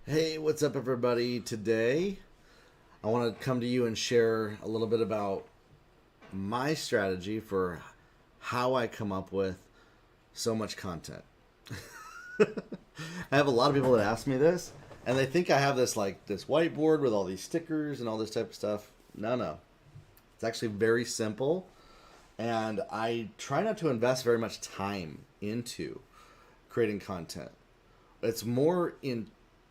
Hey, what's up, everybody? Today, I want to come to you and share a little bit about my strategy for how I come up with so much content. I have a lot of people that ask me this, and they think I have this whiteboard with all these stickers and all this type of stuff. No. It's actually very simple, and I try not to invest very much time into creating content. It's more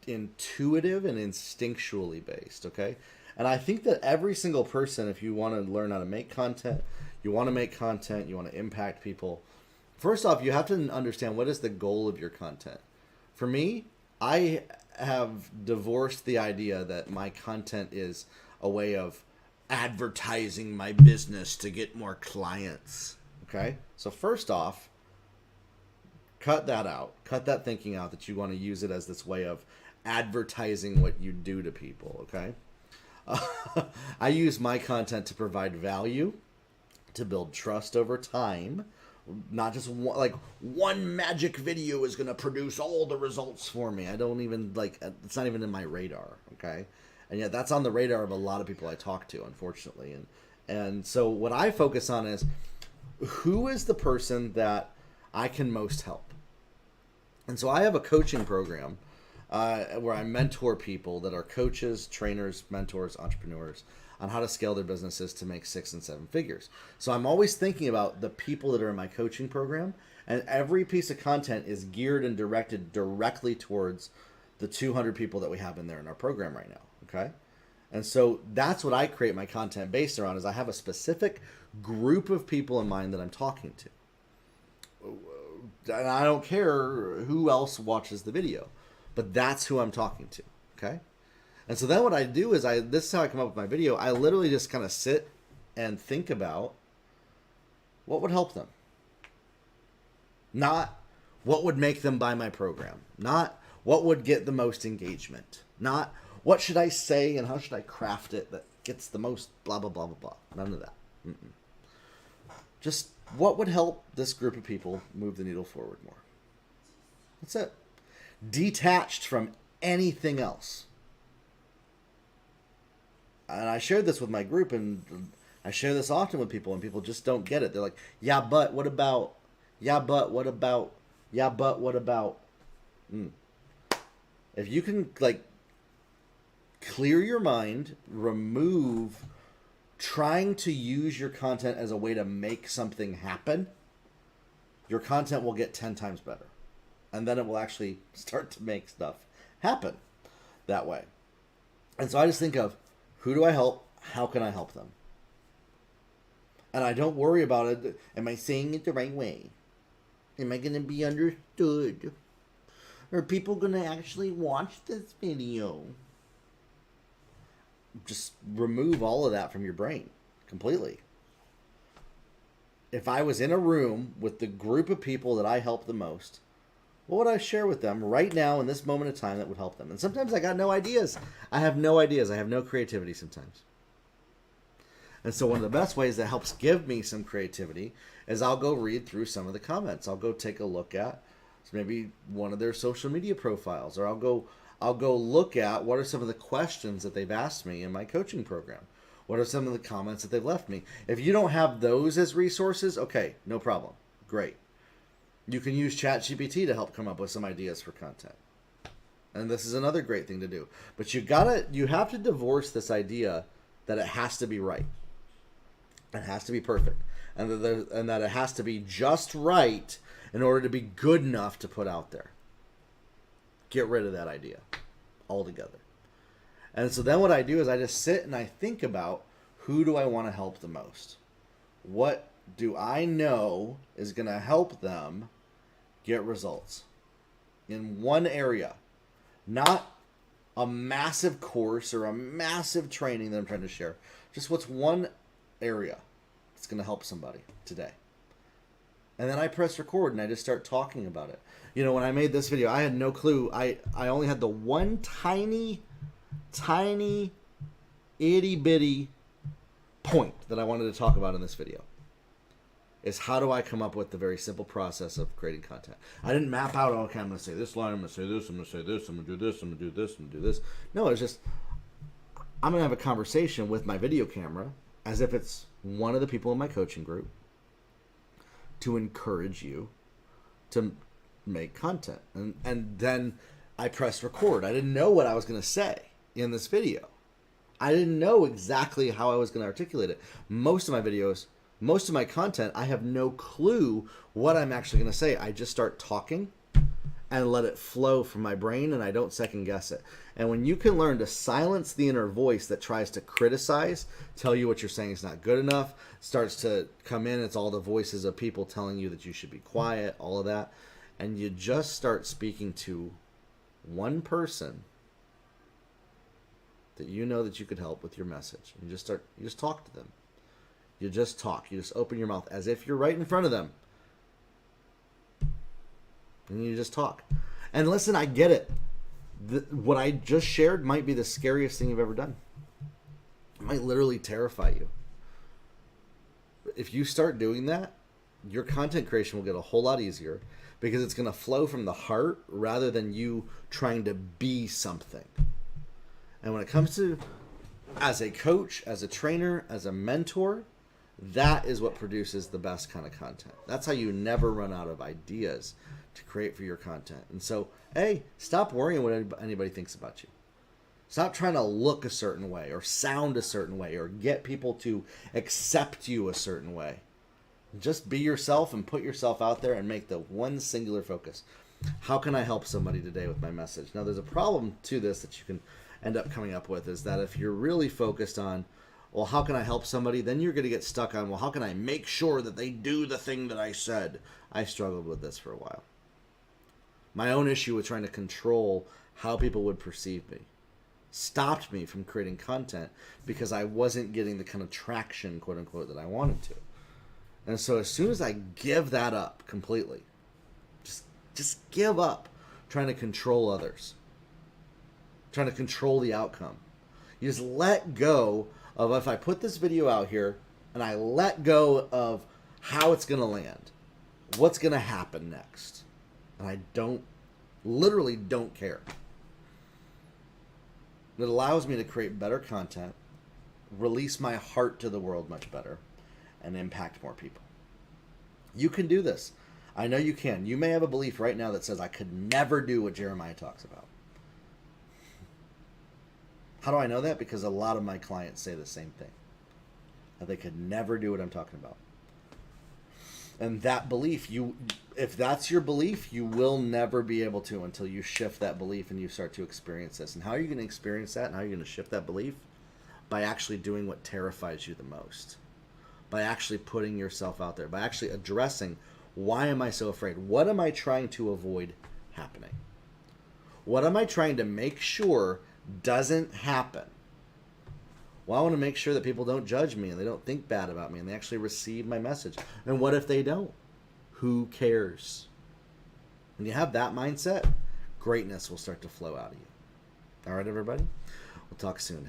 intuitive and instinctually based, okay? And I think that every single person, if you want to learn how to make content, you want to impact people, first off, you have to understand what is the goal of your content. For me, I have divorced the idea that my content is a way of advertising my business to get more clients, okay? So first off, cut that out. Cut that thinking out that you want to use it as this way of advertising what you do to people, okay? I use my content to provide value, to build trust over time. Not just one magic video is going to produce all the results for me. I don't even it's not even in my radar, okay? And yet that's on the radar of a lot of people I talk to, unfortunately. And so what I focus on is who is the person that I can most help. And so I have a coaching program where I mentor people that are coaches, trainers, mentors, entrepreneurs on how to scale their businesses to make 6 and 7 figures. So I'm always thinking about the people that are in my coaching program, and every piece of content is geared and directed directly towards the 200 people that we have in there in our program right now, okay? And so that's what I create my content based around, is I have a specific group of people in mind that I'm talking to. And I don't care who else watches the video, but that's who I'm talking to, okay? And so then what I do is this is how I come up with my video. I literally just kind of sit and think about what would help them. Not what would make them buy my program. Not what would get the most engagement. Not what should I say and how should I craft it that gets the most blah, blah, blah, blah, blah. None of that. Just what would help this group of people move the needle forward more. That's it. Detached from anything else. And I shared this with my group, and I share this often with people, and people just don't get it. They're like, yeah, but what about? Yeah, but what about? Yeah, but what about? If you can, clear your mind, remove trying to use your content as a way to make something happen, your content will get 10 times better. And then it will actually start to make stuff happen that way. And so I just think of, who do I help? How can I help them? And I don't worry about it. Am I saying it the right way? Am I going to be understood? Are people going to actually watch this video? Just remove all of that from your brain completely. If I was in a room with the group of people that I help the most, what would I share with them right now in this moment of time that would help them? And sometimes I got no ideas. I have no ideas. I have no creativity sometimes. And so one of the best ways that helps give me some creativity is I'll go read through some of the comments. I'll go take a look at maybe one of their social media profiles, or I'll go look at what are some of the questions that they've asked me in my coaching program. What are some of the comments that they've left me? If you don't have those as resources, okay, no problem. Great. You can use ChatGPT to help come up with some ideas for content. And this is another great thing to do. But you have to divorce this idea that it has to be right. It has to be perfect. And that it has to be just right in order to be good enough to put out there. Get rid of that idea altogether. And so then what I do is I just sit and I think about, who do I want to help the most? What do I know is going to help them get results in one area? Not a massive course or a massive training that I'm trying to share. Just what's one area that's going to help somebody today. And then I press record and I just start talking about it. You know, when I made this video, I had no clue. I only had the one tiny itty bitty point that I wanted to talk about in this video. is how do I come up with the very simple process of creating content. I didn't map out, okay, I'm going to say this line, I'm going to say this, I'm going to say this, I'm going to do this, I'm going to do this, I'm going to do this. No, it's just, I'm going to have a conversation with my video camera as if it's one of the people in my coaching group to encourage you to make content. And then I pressed record. I didn't know what I was going to say in this video. I didn't know exactly how I was going to articulate it. Most of my videos, most of my content, I have no clue what I'm actually going to say. I just start talking and let it flow from my brain, and I don't second guess it. And when you can learn to silence the inner voice that tries to criticize, tell you what you're saying is not good enough, starts to come in, it's all the voices of people telling you that you should be quiet, all of that, and you just start speaking to one person that you know that you could help with your message. You just talk to them. You just talk. You just open your mouth as if you're right in front of them. And you just talk. And listen, I get it. What I just shared might be the scariest thing you've ever done. It might literally terrify you. If you start doing that, your content creation will get a whole lot easier because it's going to flow from the heart rather than you trying to be something. And when it comes to as a coach, as a trainer, as a mentor, that is what produces the best kind of content. That's how you never run out of ideas to create for your content. And so, hey, stop worrying what anybody thinks about you. Stop trying to look a certain way or sound a certain way or get people to accept you a certain way. Just be yourself and put yourself out there and make the one singular focus. How can I help somebody today with my message? Now, there's a problem to this that you can end up coming up with, is that if you're really focused on, well, how can I help somebody? Then you're going to get stuck on, well, how can I make sure that they do the thing that I said? I struggled with this for a while. My own issue with trying to control how people would perceive me stopped me from creating content because I wasn't getting the kind of traction, quote unquote, that I wanted to. And so as soon as I give that up completely, just give up trying to control others, trying to control the outcome. You just let go of, if I put this video out here and I let go of how it's going to land, what's going to happen next. And I literally don't care. It allows me to create better content, release my heart to the world much better, and impact more people. You can do this. I know you can. You may have a belief right now that says, I could never do what Jeremiah talks about. How do I know that? Because a lot of my clients say the same thing. That they could never do what I'm talking about. And that belief, if that's your belief, you will never be able to until you shift that belief and you start to experience this. And how are you going to experience that and how are you going to shift that belief? By actually doing what terrifies you the most. By actually putting yourself out there. By actually addressing, why am I so afraid? What am I trying to avoid happening? What am I trying to make sure doesn't happen? Well, I want to make sure that people don't judge me and they don't think bad about me and they actually receive my message. And what if they don't? Who cares? When you have that mindset, greatness will start to flow out of you. All right, everybody? We'll talk soon.